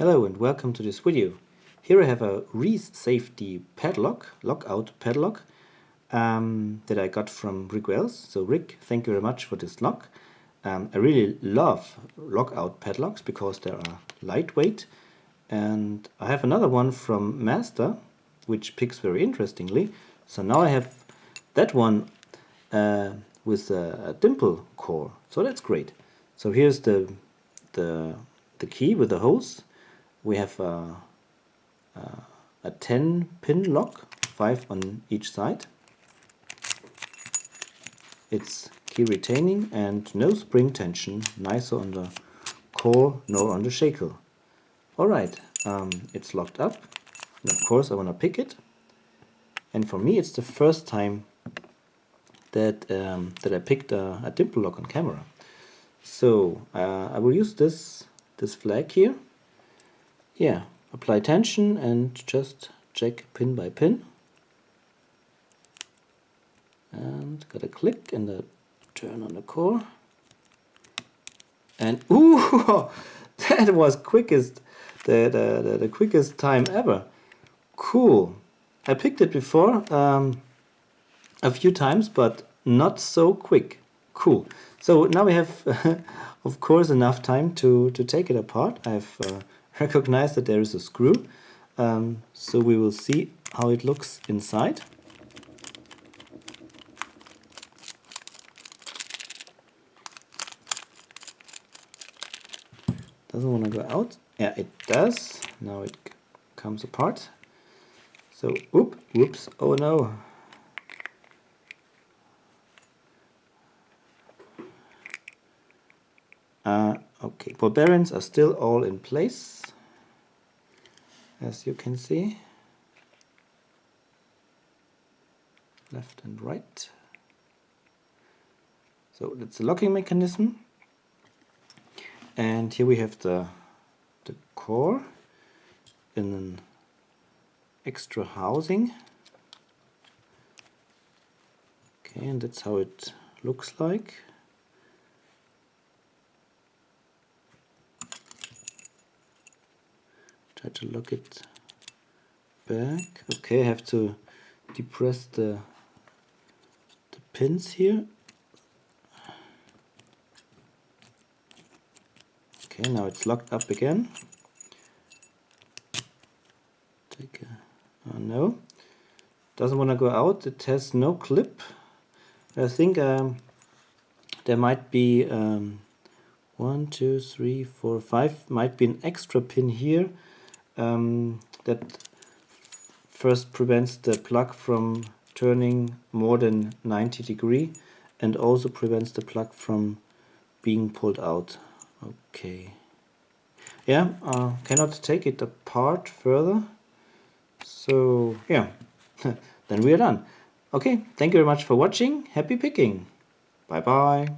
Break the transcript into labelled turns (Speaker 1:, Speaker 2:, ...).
Speaker 1: Hello and welcome to this video. Here I have a REECE safety padlock, lockout padlock that I got from REECE. So Rick, thank you very much for this lock. I really love lockout padlocks because they are lightweight. And I have another one from Master, which picks very interestingly. So now I have that one with a dimple core. So that's great. So here's the key with the holes. We have a 10-pin lock, 5 on each side. It's key retaining and no spring tension, neither on the core nor on the shackle. Alright, it's locked up. And of course I want to pick it. And for me it's the first time that I picked a dimple lock on camera. So I will use this flag here. Yeah, apply tension and just check pin by pin. And got a click and a turn on the core. And ooh, that was quickest, the quickest time ever. Cool. I picked it before a few times, but not so quick. Cool. So now we have, of course, enough time to take it apart. I've recognized that there is a screw, so we will see how it looks inside. Doesn't want to go out. Yeah, it does. Now it comes apart. So, whoops, oh no. Okay, ball bearings are still all in place, as you can see, left and right. So that's the locking mechanism, and here we have the core in an extra housing. Okay, and that's how it looks like. Try to lock it back. Okay, I have to depress the pins here. Okay, now it's locked up again. Take a, oh no, doesn't want to go out. It has no clip. I think there might be 1, 2, 3, 4, 5. Might be an extra pin here. That first prevents the plug from turning more than 90 degrees and also prevents the plug from being pulled out. Okay. Yeah, cannot take it apart further. So yeah, then we are done. Okay, thank you very much for watching. Happy picking. Bye bye.